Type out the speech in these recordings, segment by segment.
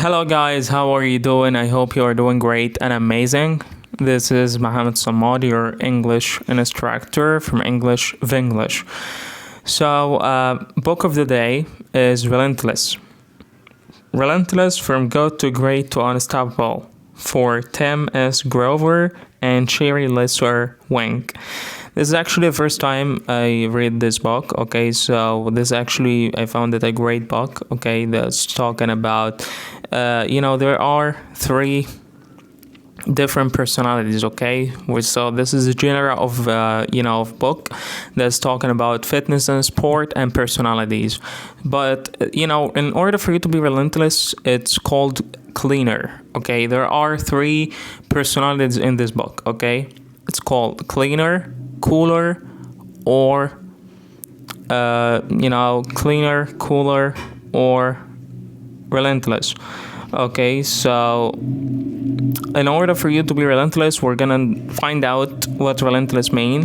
Hello guys, how are you doing? I hope you are doing great and amazing. This is Mohammed Samad, your English instructor from English Vinglish. So, book of the day is Relentless. Relentless, from good to great to unstoppable, for Tim S. Grover and Shari Lesser Wenk. This is actually the first time I read this book. Okay, so I found it a great book. Okay, that's talking about, there are three different personalities. Okay, so this is a genre of of book that's talking about fitness and sport and personalities. But in order for you to be relentless, it's called cleaner. Okay, there are three personalities in this book. Okay, it's called cleaner, cooler, or cleaner, cooler, or relentless. Okay, so in order for you to be relentless, we're gonna find out what relentless mean,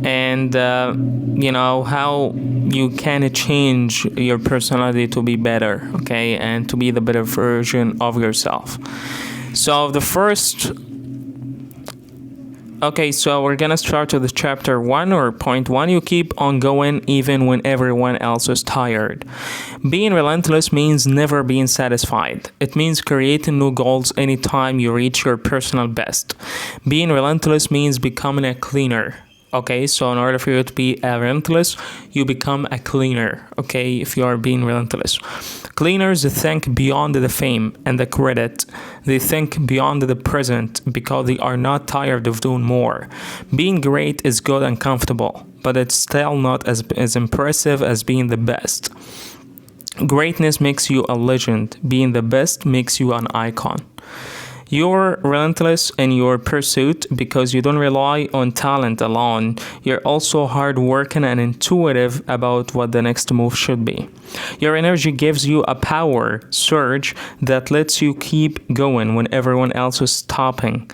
and how you can change your personality to be better. Okay, and to be the better version of yourself. So so we're gonna start with chapter 1 or point 1. You keep on going even when everyone else is tired. Being relentless means never being satisfied. It means creating new goals anytime you reach your personal best. Being relentless means becoming a cleaner. Okay, so in order for you to be relentless, you become a cleaner. Okay, if you are being relentless. Cleaners think beyond the fame and the credit. They think beyond the present because they are not tired of doing more. Being great is good and comfortable, but it's still not as impressive as being the best. Greatness makes you a legend. Being the best makes you an icon. You're relentless in your pursuit because you don't rely on talent alone. You're also hardworking and intuitive about what the next move should be. Your energy gives you a power surge that lets you keep going when everyone else is stopping.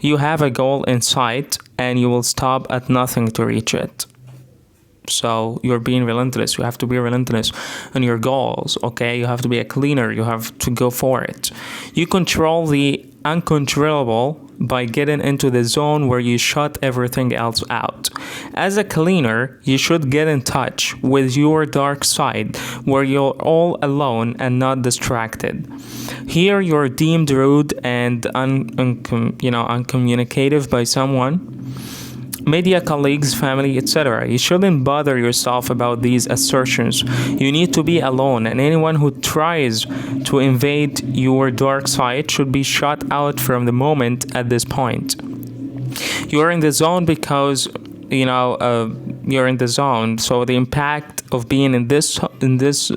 You have a goal in sight and you will stop at nothing to reach it. So you're being relentless. You have to be relentless on your goals. Okay, you have to be a cleaner. You have to go for it. You control the uncontrollable by getting into the zone where you shut everything else out. As a cleaner, you should get in touch with your dark side where you're all alone and not distracted. Here you're deemed rude and uncommunicative by someone, media, colleagues, family, etc. You shouldn't bother yourself about these assertions. You need to be alone, and anyone who tries to invade your dark side should be shut out from the moment at this point. You're in the zone because you're in the zone. So the impact of being in this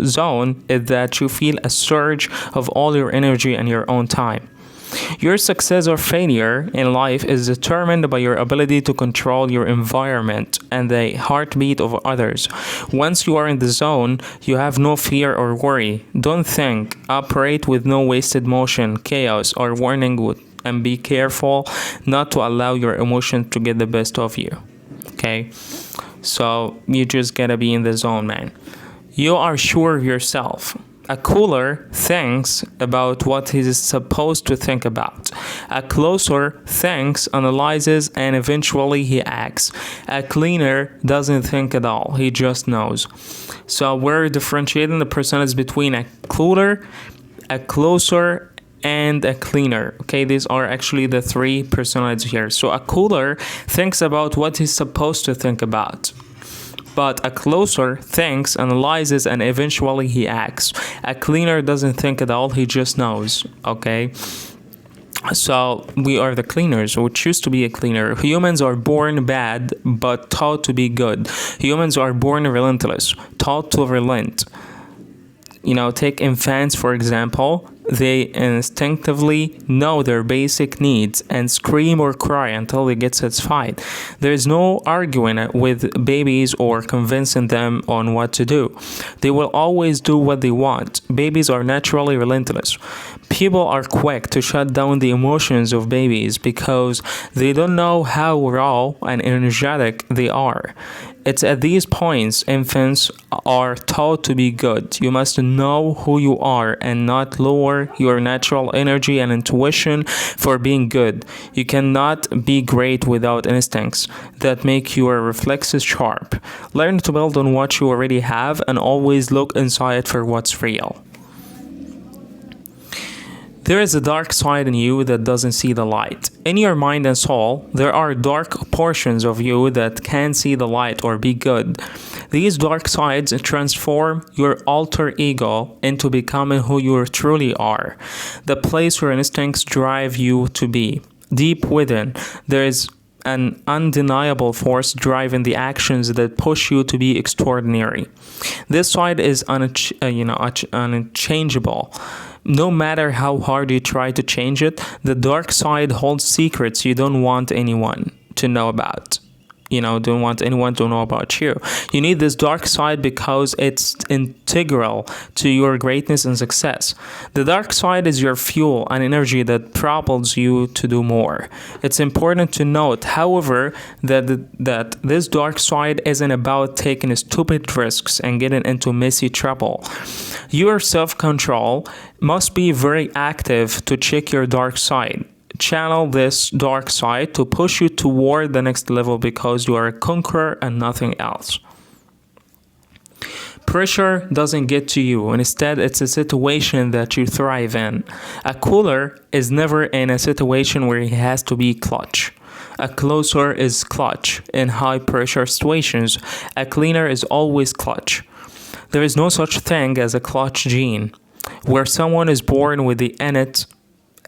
zone is that you feel a surge of all your energy and your own time. Your success or failure in life is determined by your ability to control your environment and the heartbeat of others. Once you are in the zone, you have no fear or worry. Don't think, operate with no wasted motion, chaos, or warning, and be careful not to allow your emotions to get the best of you. Okay? So you just gotta be in the zone, man. You are sure of yourself. A cooler thinks about what he is supposed to think about. A closer thinks, analyzes, and eventually he acts. A cleaner doesn't think at all. He just knows. So we're differentiating the personalities between a cooler, a closer, and a cleaner. Okay, these are actually the three personalities here. So a cooler thinks about what he's supposed to think about. But a closer thinks, analyzes, and eventually he acts. A cleaner doesn't think at all, he just knows. Okay? So we are the cleaners. We choose to be a cleaner. Humans are born bad, but taught to be good. Humans are born relentless, taught to relent. Take infants, for example. They instinctively know their basic needs and scream or cry until they get satisfied. There is no arguing with babies or convincing them on what to do. They will always do what they want. Babies are naturally relentless. People are quick to shut down the emotions of babies because they don't know how raw and energetic they are. It's at these points infants are taught to be good. You must know who you are and not lower your natural energy and intuition for being good. You cannot be great without instincts that make your reflexes sharp. Learn to build on what you already have and always look inside for what's real. There is a dark side in you that doesn't see the light. In your mind and soul, there are dark portions of you that can't see the light or be good. These dark sides transform your alter ego into becoming who you truly are, the place where instincts drive you to be. Deep within, there is an undeniable force driving the actions that push you to be extraordinary. This side is unchangeable. No matter how hard you try to change it, the dark side holds secrets you don't want anyone to know about. Don't want anyone to know about you. You need this dark side because it's integral to your greatness and success. The dark side is your fuel and energy that propels you to do more. It's important to note, however, that this dark side isn't about taking stupid risks and getting into messy trouble. Your self-control must be very active to check your dark side. Channel this dark side to push you toward the next level because you are a conqueror and nothing else. Pressure doesn't get to you. Instead, it's a situation that you thrive in. A cooler is never in a situation where he has to be clutch. A closer is clutch in high pressure situations. A cleaner is always clutch. There is no such thing as a clutch gene, where someone is born with the innate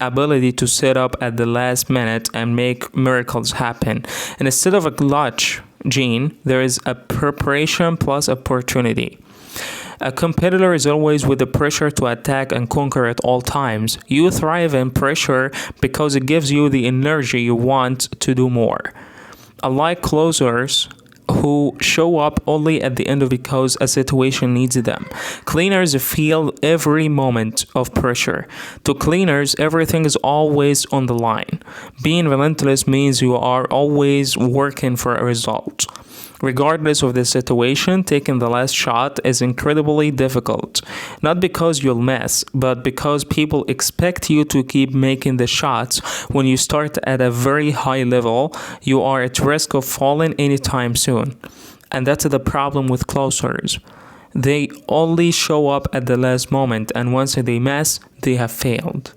ability to sit up at the last minute and make miracles happen. And instead of a clutch gene, there is a preparation plus opportunity. A competitor is always with the pressure to attack and conquer at all times. You thrive in pressure because it gives you the energy you want to do more. Unlike closers who show up only at the end of because a situation needs them, cleaners feel every moment of pressure. To cleaners, everything is always on the line. Being relentless means you are always working for a result. Regardless of the situation, taking the last shot is incredibly difficult. Not because you'll miss, but because people expect you to keep making the shots. When you start at a very high level, you are at risk of falling anytime soon. And that's the problem with closers. They only show up at the last moment, and once they miss, they have failed.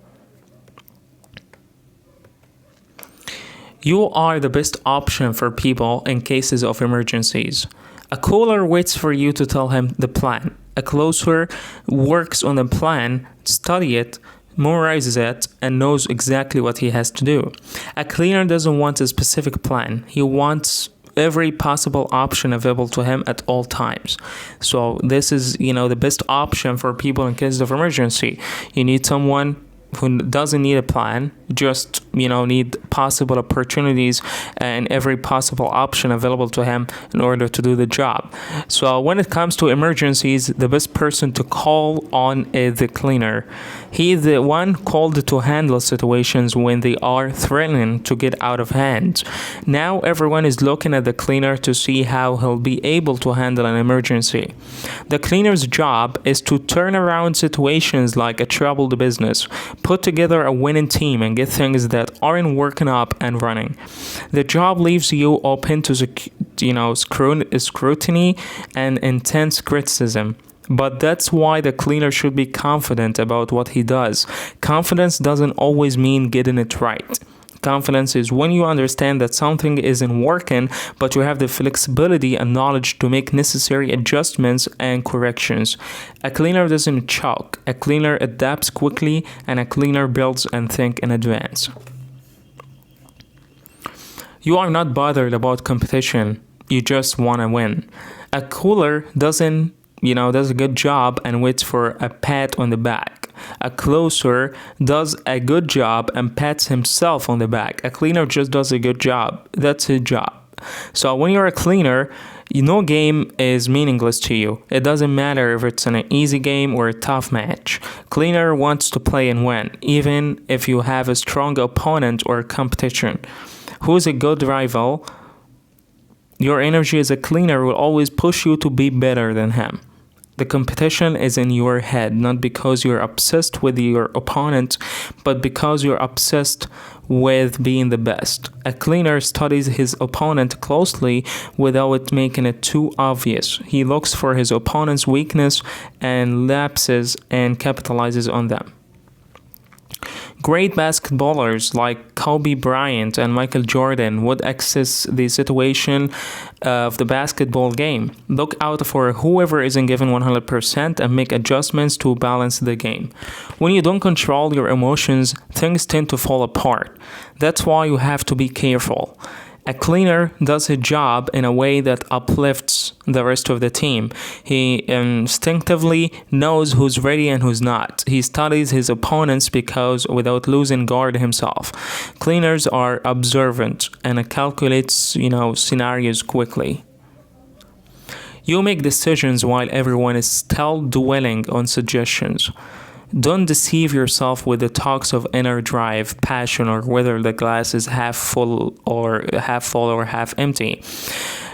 You are the best option for people in cases of emergencies. A cooler waits for you to tell him the plan. A closer works on the plan, study it, memorizes it, and knows exactly what he has to do. A cleaner doesn't want a specific plan. He wants every possible option available to him at all times. So this is, the best option for people in cases of emergency. You need someone who doesn't need a plan, just need possible opportunities and every possible option available to him in order to do the job. So when it comes to emergencies, the best person to call on is the cleaner. He is the one called to handle situations when they are threatening to get out of hand. Now everyone is looking at the cleaner to see how he'll be able to handle an emergency. The cleaner's job is to turn around situations like a troubled business, put together a winning team, and get things that aren't working up and running. The job leaves you open to scrutiny and intense criticism. But that's why the cleaner should be confident about what he does. Confidence doesn't always mean getting it right. Confidence is when you understand that something isn't working, but you have the flexibility and knowledge to make necessary adjustments and corrections. A cleaner doesn't choke. A cleaner adapts quickly, and a cleaner builds and thinks in advance. You are not bothered about competition. You just want to win. A cooler does a good job and waits for a pat on the back. A closer does a good job and pats himself on the back. A cleaner just does a good job. That's his job. So when you're a cleaner, no game is meaningless to you. It doesn't matter if it's an easy game or a tough match. Cleaner wants to play and win, even if you have a strong opponent or competition. Who's a good rival? Your energy as a cleaner will always push you to be better than him. The competition is in your head, not because you're obsessed with your opponent, but because you're obsessed with being the best. A cleaner studies his opponent closely without making it too obvious. He looks for his opponent's weakness and lapses and capitalizes on them. Great basketballers like Kobe Bryant and Michael Jordan would access the situation of the basketball game. Look out for whoever isn't given 100% and make adjustments to balance the game. When you don't control your emotions, things tend to fall apart. That's why you have to be careful. A cleaner does his job in a way that uplifts the rest of the team. He instinctively knows who's ready and who's not. He studies his opponents because without losing guard himself. Cleaners are observant and calculates, scenarios quickly. You make decisions while everyone is still dwelling on suggestions. Don't deceive yourself with the talks of inner drive, passion, or whether the glass is half full or half empty.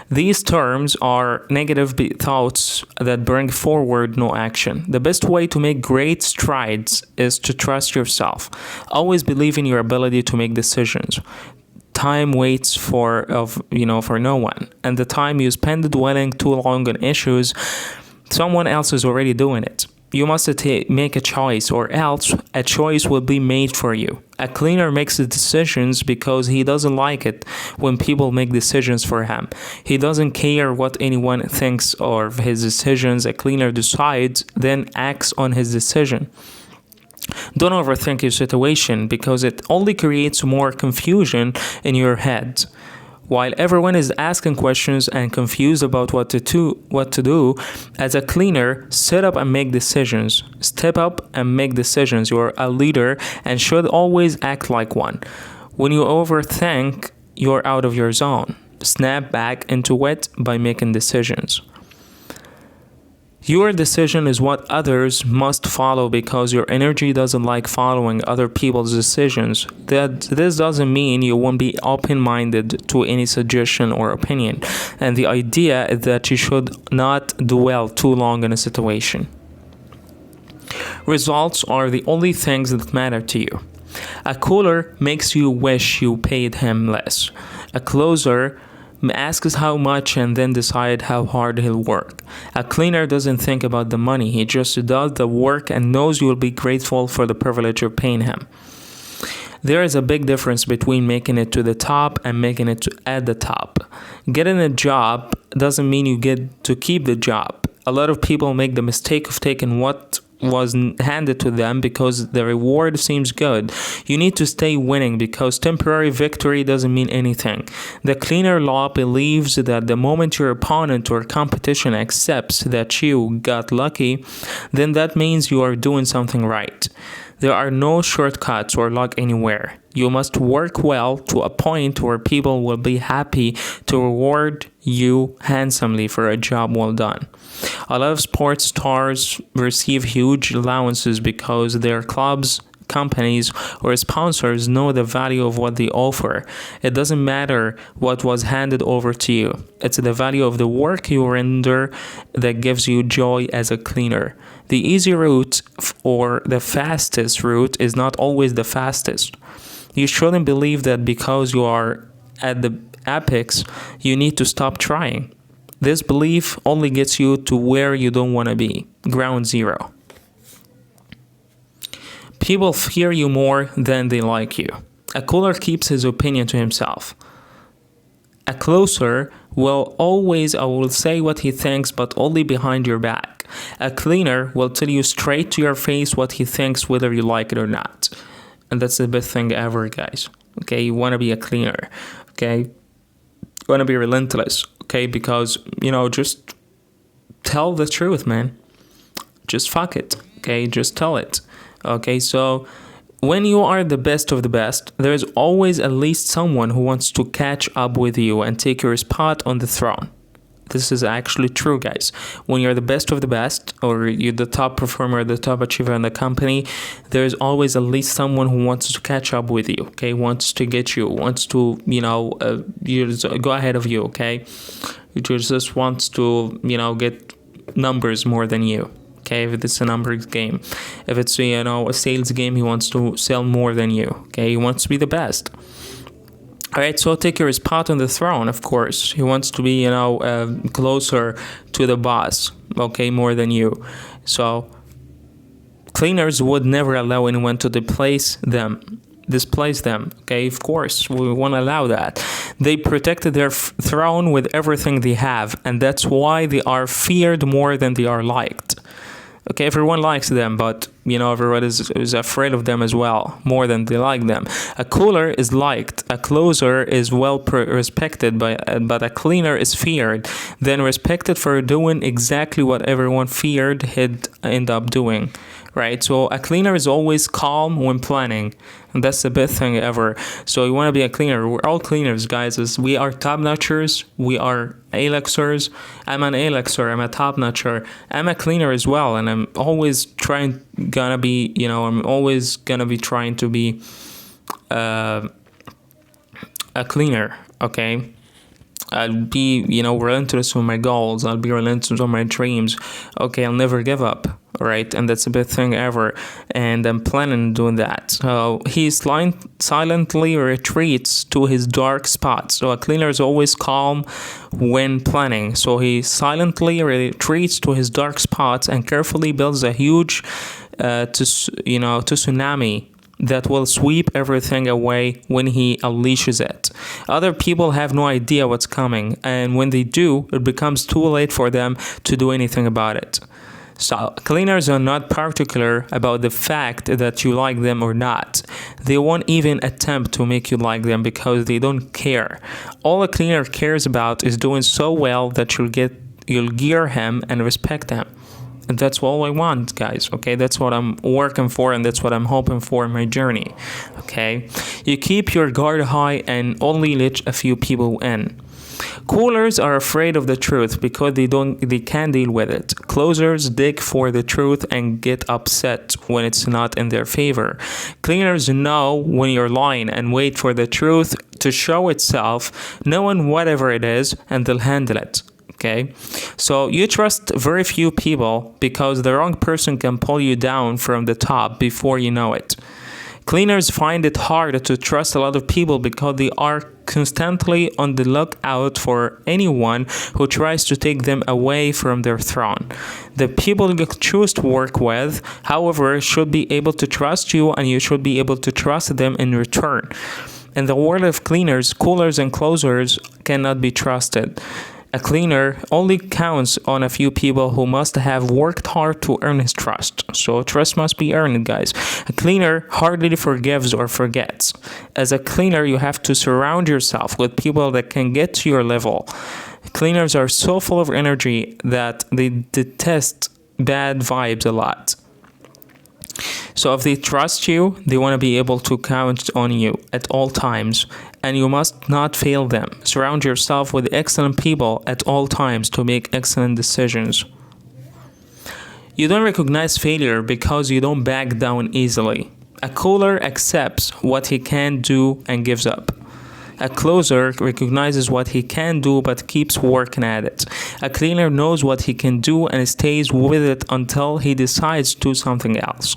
These terms are negative thoughts that bring forward no action. The best way to make great strides is to trust yourself. Always believe in your ability to make decisions. Time waits for no one, and the time you spend dwelling too long on issues, someone else is already doing it. You must make a choice, or else a choice will be made for you. A cleaner makes decisions because he doesn't like it when people make decisions for him. He doesn't care what anyone thinks of his decisions. A cleaner decides, then acts on his decision. Don't overthink your situation because it only creates more confusion in your head. While everyone is asking questions and confused about what to do, as a cleaner, sit up and make decisions. Step up and make decisions. You're a leader and should always act like one. When you overthink, you're out of your zone. Snap back into it by making decisions. Your decision is what others must follow because your energy doesn't like following other people's decisions. This doesn't mean you won't be open-minded to any suggestion or opinion. And the idea is that you should not dwell too long in a situation. Results are the only things that matter to you. A cooler makes you wish you paid him less. A closer asks how much and then decide how hard he'll work. A cleaner doesn't think about the money. He just does the work and knows you'll be grateful for the privilege of paying him. There is a big difference between making it to the top and making it at the top. Getting a job doesn't mean you get to keep the job. A lot of people make the mistake of taking what was handed to them because the reward seems good. You need to stay winning because temporary victory doesn't mean anything. The cleaner law believes that the moment your opponent or competition accepts that you got lucky, then that means you are doing something right. There are no shortcuts or luck anywhere. You must work well to a point where people will be happy to reward you handsomely for a job well done. A lot of sports stars receive huge allowances because their clubs, companies, or sponsors know the value of what they offer. It doesn't matter what was handed over to you. It's the value of the work you render that gives you joy as a cleaner. The easy route or the fastest route is not always the fastest. You shouldn't believe that because you are at the apex, you need to stop trying. This belief only gets you to where you don't want to be, ground zero. People fear you more than they like you. A cooler keeps his opinion to himself. A closer will say what he thinks, but only behind your back. A cleaner will tell you straight to your face what he thinks, whether you like it or not. And that's the best thing ever, guys. Okay, you want to be a cleaner. Okay, you want to be relentless. Okay, because, just tell the truth, man. Just fuck it. Okay, just tell it. Okay, so when you are the best of the best, there is always at least someone who wants to catch up with you and take your spot on the throne. This is actually true, guys. When you're the best of the best, or you're the top performer, the top achiever in the company, there's always at least someone who wants to catch up with you, okay? Wants to get you, wants to, go ahead of you, okay? It just wants to, get numbers more than you. Okay, if it's a numbers game, if it's a sales game, he wants to sell more than you. Okay, he wants to be the best. All right, so take your spot on the throne. Of course, he wants to be closer to the boss. Okay, more than you. So cleaners would never allow anyone to displace them. Okay, of course, we won't allow that. They protected their throne with everything they have, and that's why they are feared more than they are liked. Okay, everyone likes them, but everyone is afraid of them as well, more than they like them. A cooler is liked, a closer is well respected, but a cleaner is feared, then respected for doing exactly what everyone feared he'd end up doing. Right, so a cleaner is always calm when planning, and that's the best thing ever. So you want to be a cleaner. We're all cleaners, guys. We are top notchers. We are Alexers. I'm an Alexer. I'm a top notcher. I'm a cleaner as well, and I'm always trying to be a cleaner. Okay. I'll be, relentless with my goals. I'll be relentless with my dreams. Okay, I'll never give up. Right, and that's the best thing ever. And I'm planning on doing that. So he silently retreats to his dark spots. So a cleaner is always calm when planning. So he silently retreats to his dark spots and carefully builds a huge, tsunami that will sweep everything away when he unleashes it. Other people have no idea what's coming, and when they do, it becomes too late for them to do anything about it. So cleaners are not particular about the fact that you like them or not. They won't even attempt to make you like them because they don't care. All a cleaner cares about is doing so well that you'll gear him and respect him. And that's all I want, guys. Okay, that's what I'm working for, and that's what I'm hoping for in my journey. Okay, you keep your guard high and only let a few people in. Coolers are afraid of the truth because they can't deal with it. Closers dig for the truth and get upset when it's not in their favor. Cleaners know when you're lying and wait for the truth to show itself, knowing whatever it is, and they'll handle it. Okay, so you trust very few people because the wrong person can pull you down from the top before you know it. Cleaners find it hard to trust a lot of people because they are constantly on the lookout for anyone who tries to take them away from their throne. The people you choose to work with, however, should be able to trust you, and you should be able to trust them in return. In the world of cleaners, coolers and closers cannot be trusted. A cleaner only counts on a few people who must have worked hard to earn his trust. So trust must be earned, guys. A cleaner hardly forgives or forgets. As a cleaner, you have to surround yourself with people that can get to your level. Cleaners are so full of energy that they detest bad vibes a lot. So if they trust you, they want to be able to count on you at all times, and you must not fail them. Surround yourself with excellent people at all times to make excellent decisions. You don't recognize failure because you don't back down easily. A cooler accepts what he can do and gives up. A closer recognizes what he can do but keeps working at it. A cleaner knows what he can do and stays with it until he decides to do something else.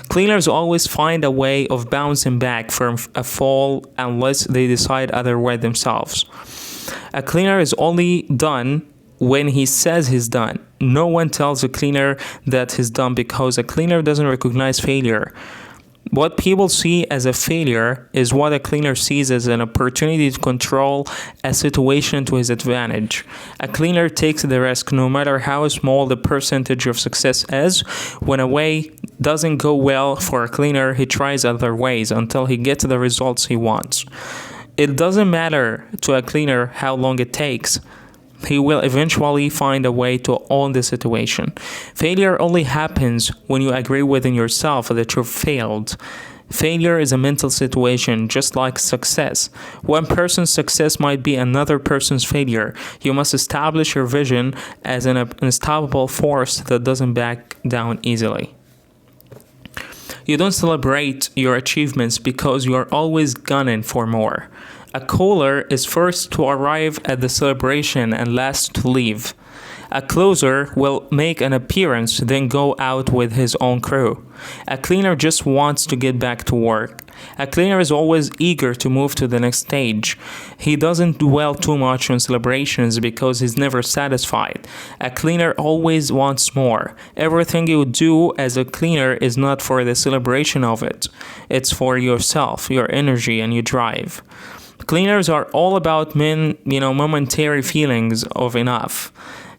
Cleaners always find a way of bouncing back from a fall unless they decide otherwise themselves. A cleaner is only done when he says he's done. No one tells a cleaner that he's done because a cleaner doesn't recognize failure. What people see as a failure is what a cleaner sees as an opportunity to control a situation to his advantage. A cleaner takes the risk no matter how small the percentage of success is. When a way doesn't go well for a cleaner, he tries other ways until he gets the results he wants. It doesn't matter to a cleaner how long it takes. He will eventually find a way to own the situation. Failure only happens when you agree within yourself that you failed. Failure is a mental situation, just like success. One person's success might be another person's failure. You must establish your vision as an unstoppable force that doesn't back down easily. You don't celebrate your achievements because you are always gunning for more. A caller is first to arrive at the celebration and last to leave. A closer will make an appearance, then go out with his own crew. A cleaner just wants to get back to work. A cleaner is always eager to move to the next stage. He doesn't dwell too much on celebrations because he's never satisfied. A cleaner always wants more. Everything you do as a cleaner is not for the celebration of it. It's for yourself, your energy, and your drive. Cleaners are all about momentary feelings of enough,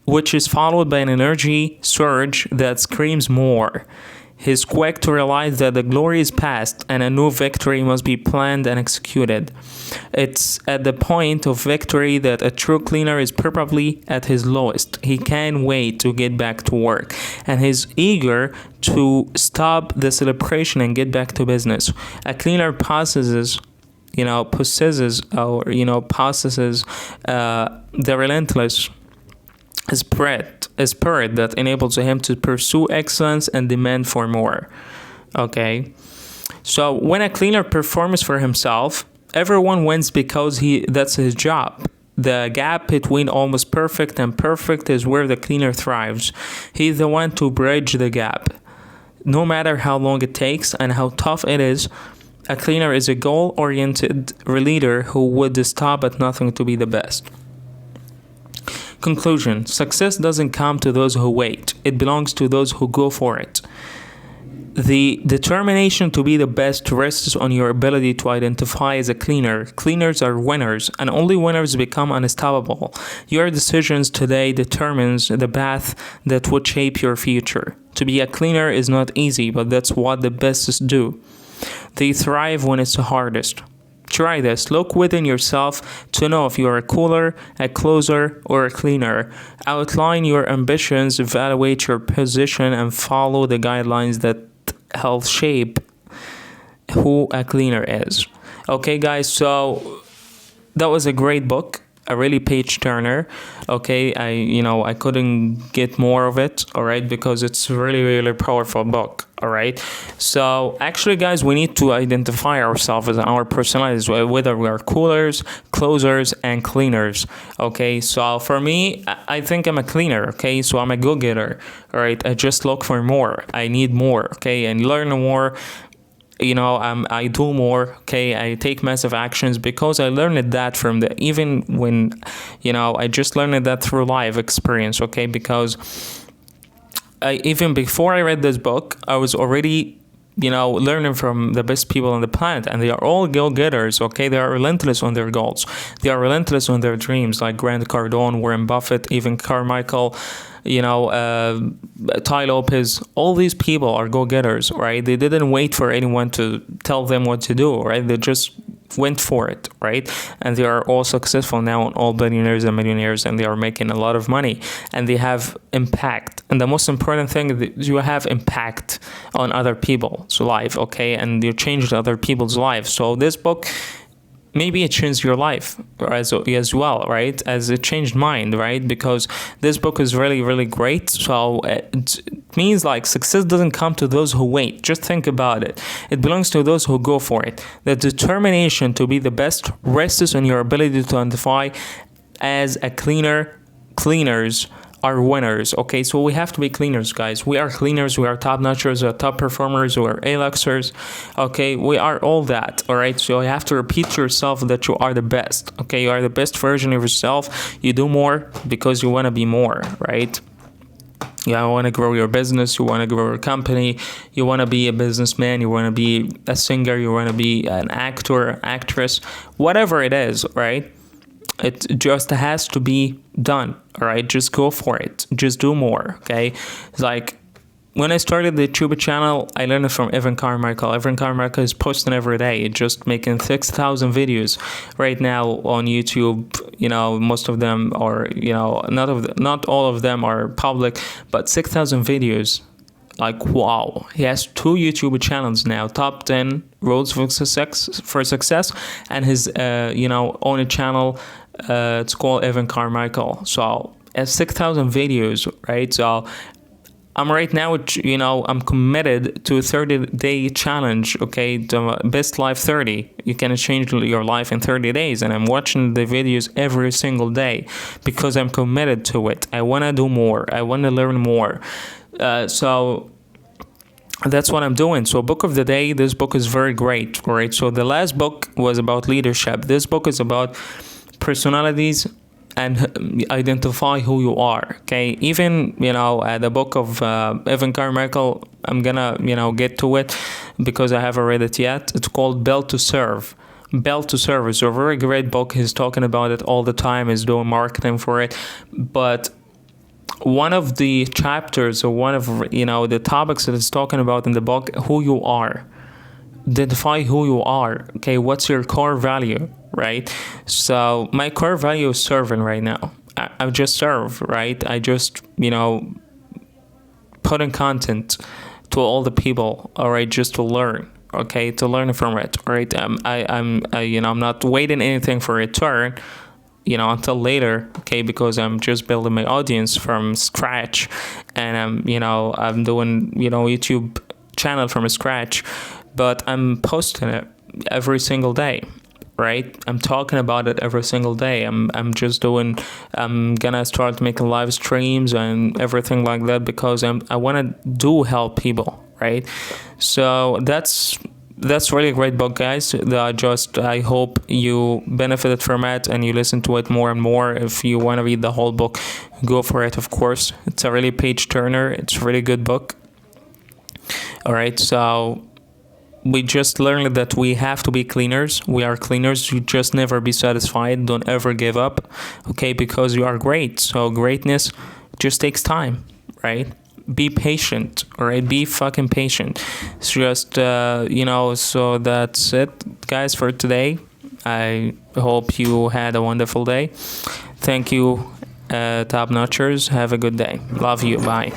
which is followed by an energy surge that screams more. He's quick to realize that the glory is past and a new victory must be planned and executed. It's at the point of victory that a true cleaner is probably at his lowest. He can't wait to get back to work, and he's eager to stop the celebration and get back to business. A cleaner possesses the relentless spirit that enables him to pursue excellence and demand for more. Okay, so when a cleaner performs for himself, everyone wins because that's his job. The gap between almost perfect and perfect is where the cleaner thrives. He's the one to bridge the gap. No matter how long it takes and how tough it is, a cleaner is a goal-oriented leader who would stop at nothing to be the best. Conclusion: success doesn't come to those who wait. It belongs to those who go for it. The determination to be the best rests on your ability to identify as a cleaner. Cleaners are winners, and only winners become unstoppable. Your decisions today determines the path that would shape your future. To be a cleaner is not easy, but that's what the bestest do. They thrive when it's the hardest. Try this. Look within yourself to know if you're a cooler, a closer, or a cleaner. Outline your ambitions, evaluate your position, and follow the guidelines that help shape who a cleaner is. Okay, guys, so that was a great book. A really page turner. Okay, I couldn't get more of it, all right, because it's a really, really powerful book. All right, so actually, guys, we need to identify ourselves as our personalities, whether we are coolers, closers, and cleaners. Okay, so for me, I think I'm a cleaner. Okay, so I'm a go-getter. All right, I just look for more. I need more. Okay, and learn more. I do more. Okay, I take massive actions because I learned that from even when I just learned that through life experience. Okay, because even before I read this book, I was already learning from the best people on the planet, and they are all go-getters. Okay, they are relentless on their goals. They are relentless on their dreams, like Grant Cardone, Warren Buffett, even Carmichael, Ty Lopez. All these people are go-getters, right? They didn't wait for anyone to tell them what to do, right? They just went for it, right? And they are all successful now, all billionaires and millionaires, and they are making a lot of money, and they have impact. And the most important thing is you have impact on other people's life, okay? And you changed other people's lives. So this book, maybe it changed your life as well, right? As it changed mine, right? Because this book is really, really great. So it means like success doesn't come to those who wait. Just think about it. It belongs to those who go for it. The determination to be the best rests on your ability to identify as a cleaner. Cleaners are winners. Okay, so we have to be cleaners, guys. We are cleaners. We are top notchers. We are top performers. We are A-luxers. Okay, we are all that. All right, so you have to repeat to yourself that you are the best. Okay, you are the best version of yourself. You do more because you want to be more, right? You want to grow your business. You want to grow your company. You want to be a businessman. You want to be a singer. You want to be an actor, actress, whatever it is, right? It just has to be done. All right, just go for it. Just do more. Okay, it's like when I started the YouTube channel, I learned it from Evan Carmichael. Evan Carmichael is posting every day, just making 6,000 videos right now on YouTube. Most of them are, not all of them are public, but 6,000 videos Like, wow, he has 2 YouTube channels now, top 10 roads for success, and his own channel. It's called Evan Carmichael. So has 6,000 videos, right? So I'm right now, I'm committed to a 30-day challenge, okay, the Best Life 30. You can change your life in 30 days, and I'm watching the videos every single day because I'm committed to it. I want to do more. I want to learn more. So that's what I'm doing. So book of the day, this book is very great, right? So the last book was about leadership. This book is about personalities and identify who you are, okay? Even, the book of Evan Carmichael, I'm gonna, get to it because I haven't read it yet. It's called Built to Serve. Built to Serve is a very great book. He's talking about it all the time. He's doing marketing for it. But one of the chapters, or one of, the topics that it's talking about in the book, who you are. Identify who you are, okay? What's your core value, right? So my core value is serving right now. I just serve, right? I just, put in content to all the people, all right, just to learn, okay, to learn from it, all right? I'm not waiting anything for return, until later, okay, because I'm just building my audience from scratch, and I'm doing, YouTube channel from scratch, but I'm posting it every single day, right? I'm talking about it every single day. I'm gonna start making live streams and everything like that because I want to help people, right? So that's really a great book, guys. I hope you benefited from it and you listen to it more and more. If you want to read the whole book, go for it, of course. It's a really page turner. It's a really good book. All right, so we just learned that we have to be cleaners. We are cleaners. You just never be satisfied. Don't ever give up, okay, because you are great. So greatness just takes time, right? Be patient, all right? Be fucking patient. It's just, so that's it, guys, for today. I hope you had a wonderful day. Thank you, top notchers. Have a good day. Love you. Bye.